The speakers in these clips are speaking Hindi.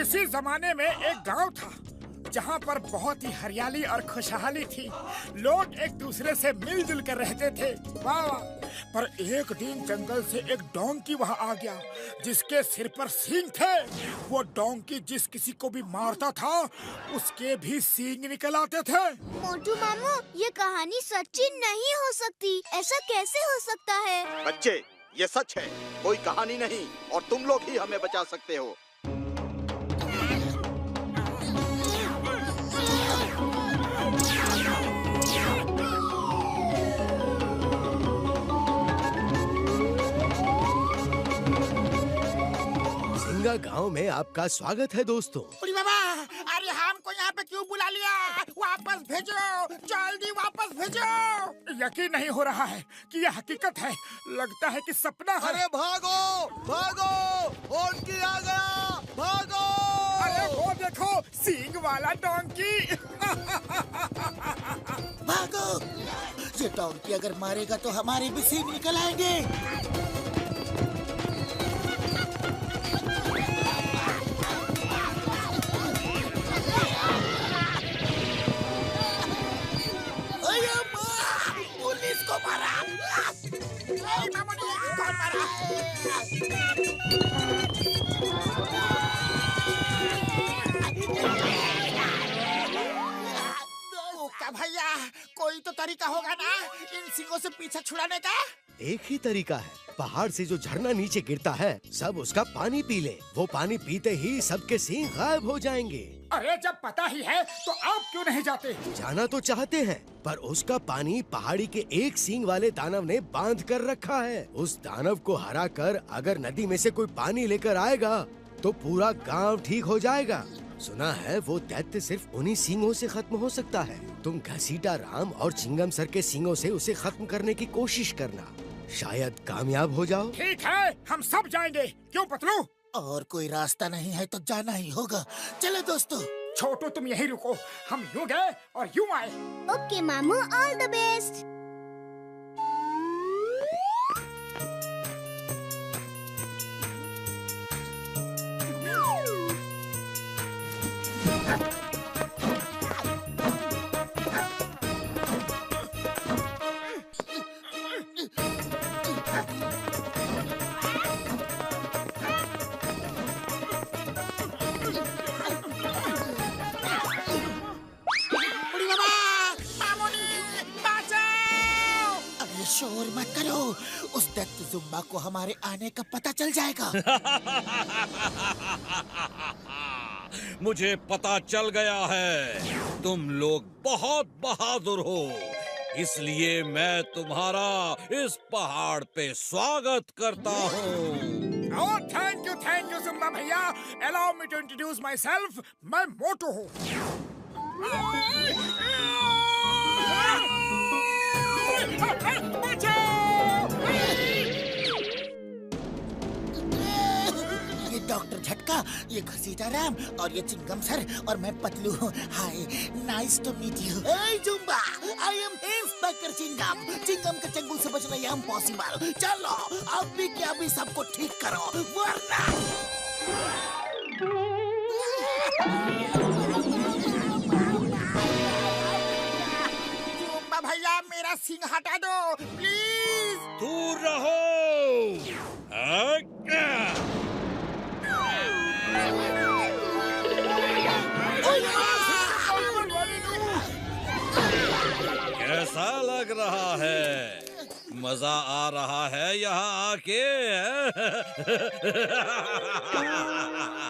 किसी जमाने में एक गांव था जहां पर बहुत ही हरियाली और खुशहाली थी। लोग एक दूसरे से मिलजुल कर रहते थे। वाह! पर एक दिन जंगल से एक डोंकी वहां आ गया जिसके सिर पर सींग थे। वो डोंकी जिस किसी को भी मारता था उसके भी सींग निकल आते थे। मोटू मामू, ये कहानी सच्ची नहीं हो सकती। ऐसा कैसे हो सकता है? बच्चे, ये सच है, कोई कहानी नहीं और तुम लोग ही हमें बचा सकते हो। सिंगा गांव में आपका स्वागत है दोस्तों। अरे बाबा, अरे हमको यहाँ पे क्यों बुला लिया? वापस भेजो, जल्दी वापस भेजो। यकीन नहीं हो रहा है कि यह हकीकत है। लगता है कि सपना है। अरे भागो भागो, डोंकी आ गया, भागो। अरे वो देखो, सींग वाला डोंकी। भागो, ये डोंकी अगर मारेगा तो हमारे भी सींग निकल आएंगे। पुलिस को मारा। कौन मारा? ओका भैया, कोई तो तरीका होगा ना इन सिंगों से पीछा छुड़ाने का? एक ही तरीका है, पहाड़ से जो झरना नीचे गिरता है सब उसका पानी पी ले। वो पानी पीते ही सबके सींग गायब हो जाएंगे। अरे जब पता ही है तो आप क्यों नहीं जाते? जाना तो चाहते हैं पर उसका पानी पहाड़ी के एक सींग वाले दानव ने बांध कर रखा है। उस दानव को हरा कर अगर नदी में से कोई पानी लेकर आएगा तो पूरा गांव ठीक हो जाएगा। सुना है वो दैत्य सिर्फ उन्हीं सींगों से खत्म हो सकता है। तुम घसीटा राम और चिंगम सर के सींगों से उसे खत्म करने की कोशिश करना, शायद कामयाब हो जाओ। ठीक है, हम सब जाएंगे। क्यों पतलू? और कोई रास्ता नहीं है तो जाना ही होगा। चलो दोस्तों। छोटू तुम यहीं रुको, हम यूं गए और यूं आए। ओके मामू, ऑल द बेस्ट। शोर मत करो, उस दैत्य जुम्बा को हमारे आने का पता चल जाएगा। मुझे पता चल गया है, तुम लोग बहुत बहादुर हो, इसलिए मैं तुम्हारा इस पहाड़ पे स्वागत करता हूँ। Oh, थैंक यू जुम्बा भैया। Allow me to introduce myself. मैं मोटू हूँ। ये डॉक्टर झटका, ये घसीटा राम और ये चिंगम सर और मैं पतलू हूँ। Hi, nice to meet you. Hey जुम्बा, I am inspector Chingam. Chingam के चंगुल से बचना ये इम्पॉसिबल। चलो अब भी क्या भी सबको ठीक करो वरना। जुम्बा भैया, मेरा सींग हटा दो प्लीज। दूर रहो। कैसा लग रहा है? मजा आ रहा है यहाँ आके?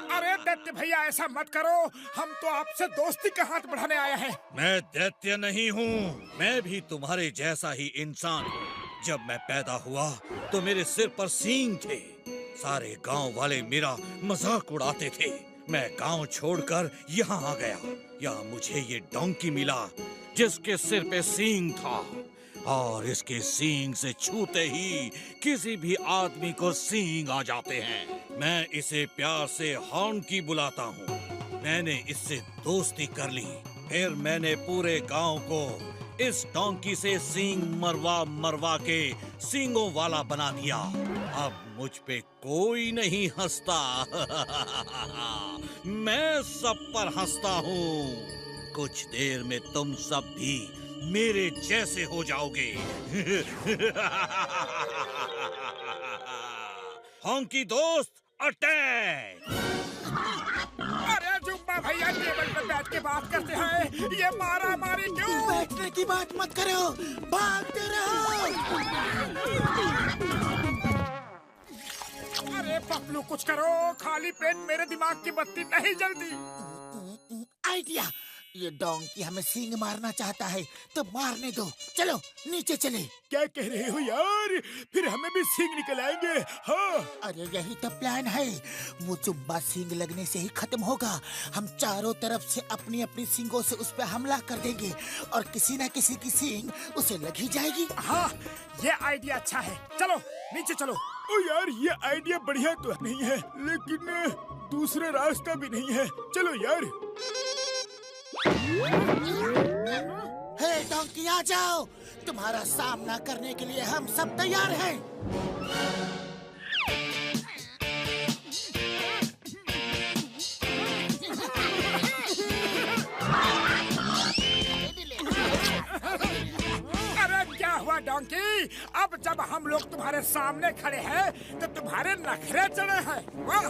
अरे दैत्य भैया, ऐसा मत करो, हम तो आपसे दोस्ती का हाथ बढ़ाने आए हैं। मैं दैत्य नहीं हूँ, मैं भी तुम्हारे जैसा ही इंसान हूँ। जब मैं पैदा हुआ तो मेरे सिर पर सींग थे। सारे गांव वाले मेरा मजाक उड़ाते थे। मैं गांव छोड़कर यहाँ आ गया। यहाँ मुझे ये डोंकी मिला जिसके सिर पे सींग था, और इसके सींग से छूते ही किसी भी आदमी को सींग आ जाते हैं। मैं इसे प्यार से हॉन्की बुलाता हूँ। मैंने इससे दोस्ती कर ली। फिर मैंने पूरे गांव को इस डोंकी से सींग मरवा मरवा के सींगों वाला बना दिया। अब मुझ पे कोई नहीं हंसता। मैं सब पर हंसता हूँ। कुछ देर में तुम सब भी मेरे जैसे हो जाओगे। हॉन्की दोस्त अटैक! अरे जुम्बा भैया टेबल पर बैठ के बात करते हैं, ये मारा मारी क्यों? बैठने की बात मत करो, भागते रहो। अरे पपलू कुछ करो, खाली पेट मेरे दिमाग की बत्ती नहीं जलती। आइडिया, ये डोंकी हमें सींग मारना चाहता है तो मारने दो। चलो नीचे चले। क्या कह रहे हो यार? फिर हमें भी सींग निकल आएंगे। हाँ अरे यही तो प्लान है। वो जुम्बा सींग लगने से ही खत्म होगा। हम चारों तरफ से अपनी अपनी सींगों से उस पर हमला कर देंगे और किसी न किसी की सींग उसे लग ही जाएगी। हाँ, ये आइडिया अच्छा है। चलो नीचे चलो। ओ यार, ये आइडिया बढ़िया तो नहीं है, लेकिन दूसरा रास्ता भी नहीं है। चलो यार। हे डोंकी, आ जाओ। तुम्हारा सामना करने के लिए हम सब तैयार हैं। अरे क्या हुआ डोंकी? अब जब हम लोग तुम्हारे सामने खड़े हैं तो तुम्हारे नखरे चढ़े हैं। वाह!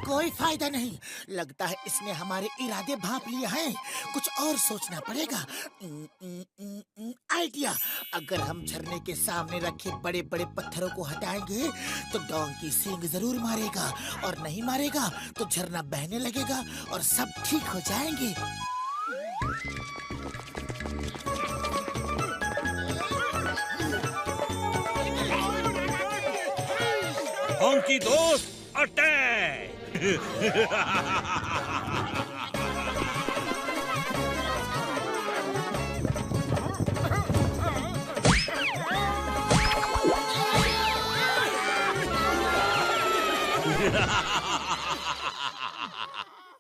कोई फायदा नहीं। लगता है इसने हमारे इरादे भांप लिए हैं। कुछ और सोचना पड़ेगा। आइडिया, अगर हम झरने के सामने रखे बड़े बड़े पत्थरों को हटाएंगे तो डोंकी सींग जरूर मारेगा, और नहीं मारेगा तो झरना बहने लगेगा और सब ठीक हो जाएंगे। हॉन्की दोस्त अटैक!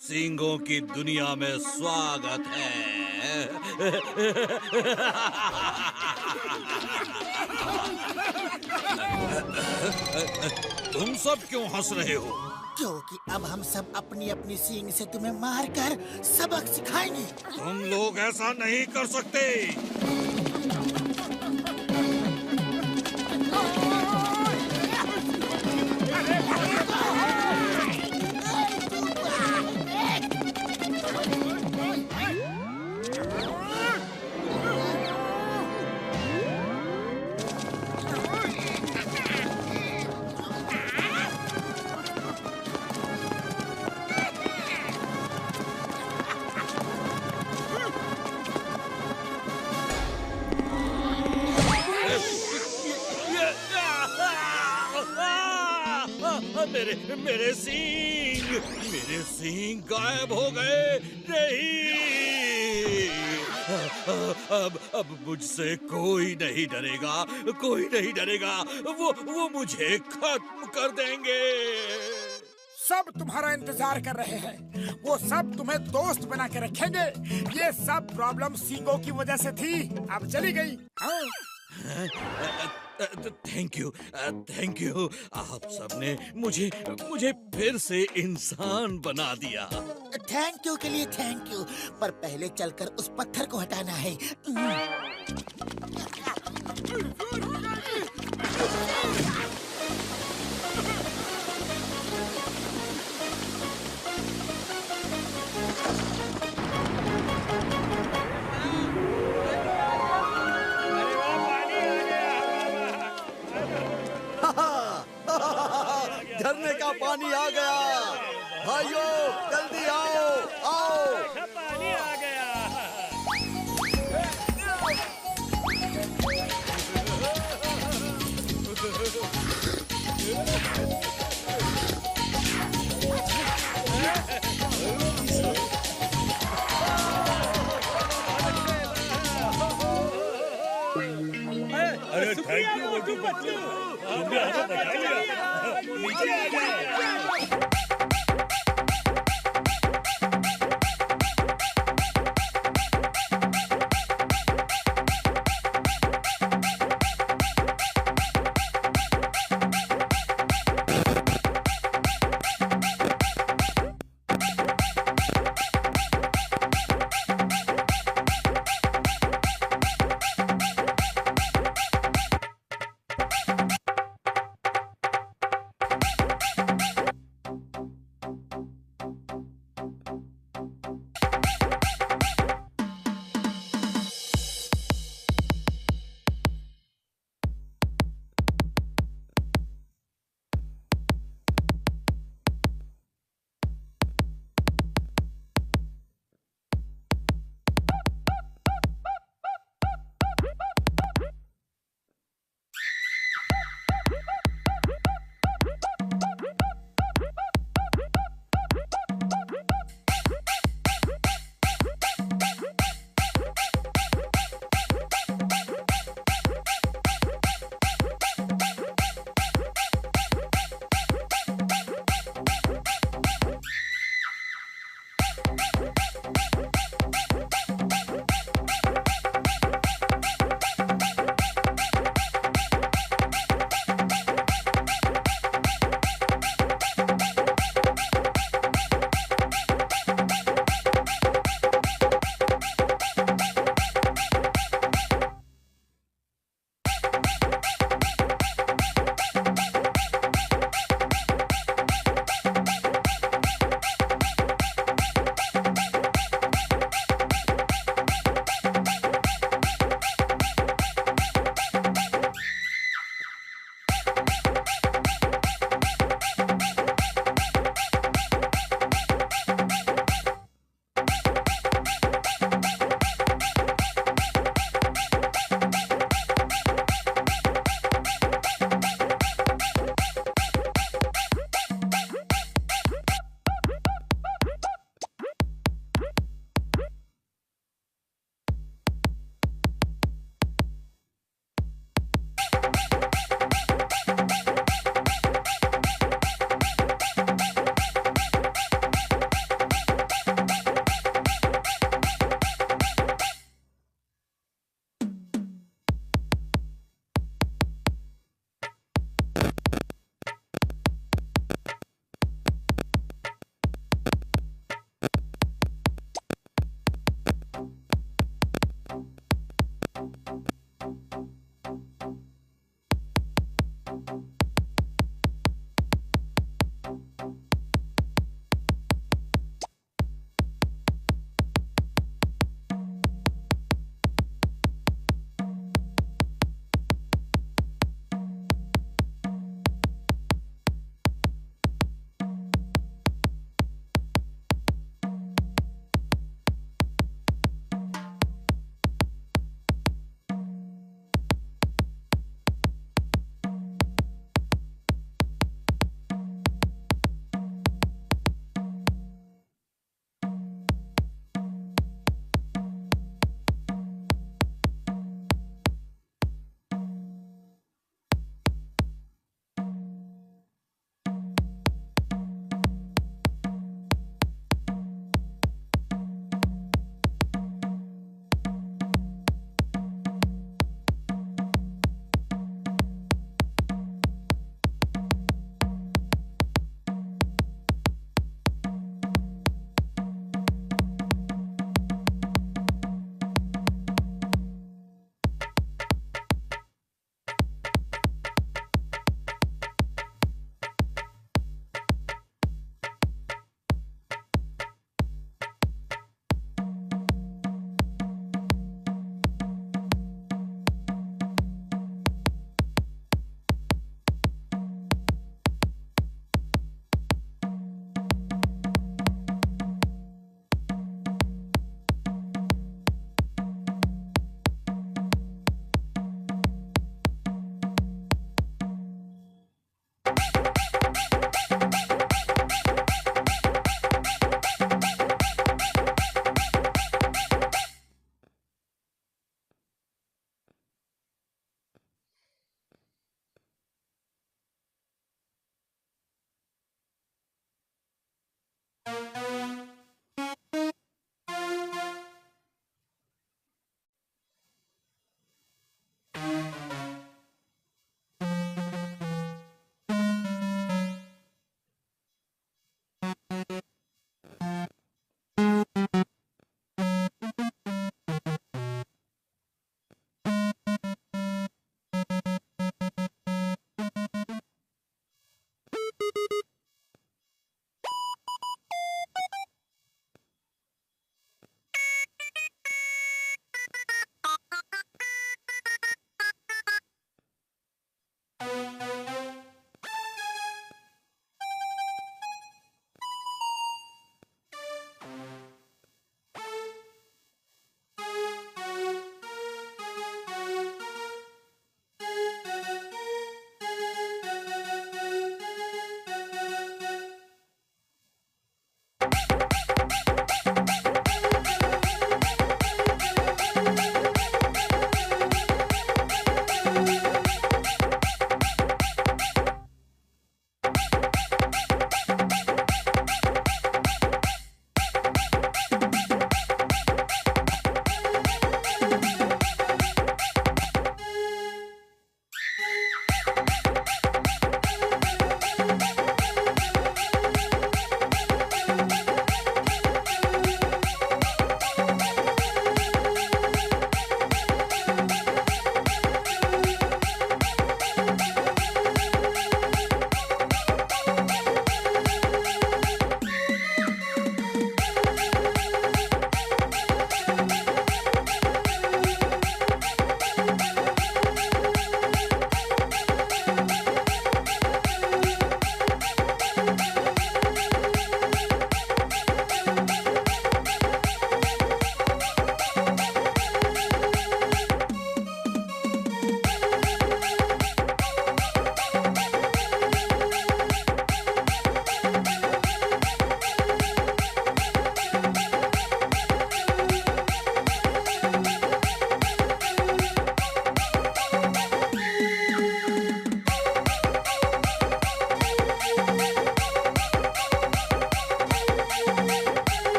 सींगों की दुनिया में स्वागत है। तुम सब क्यों हंस रहे हो? क्योंकि अब हम सब अपनी अपनी सींग से तुम्हें मारकर सबक सिखाएंगे। तुम लोग ऐसा नहीं कर सकते। मेरे सींग गायब हो गए। नहीं, अब मुझसे कोई नहीं डरेगा, कोई नहीं डरेगा। वो मुझे खत्म कर देंगे। सब तुम्हारा इंतजार कर रहे हैं। वो सब तुम्हें दोस्त बना के रखेंगे। ये सब प्रॉब्लम सींगों की वजह से थी, अब चली गई। Thank you. आप सबने मुझे फिर से इंसान बना दिया। थैंक यू के लिए थैंक यू, पर पहले चलकर उस पत्थर को हटाना है। पानी आ गया। भाइयों जल्दी आओ, आओ। पानी आ गया। अरे थैंक यू मोटू पतलू, तुमने हमें बचा लिया। नीचे आ जाओ।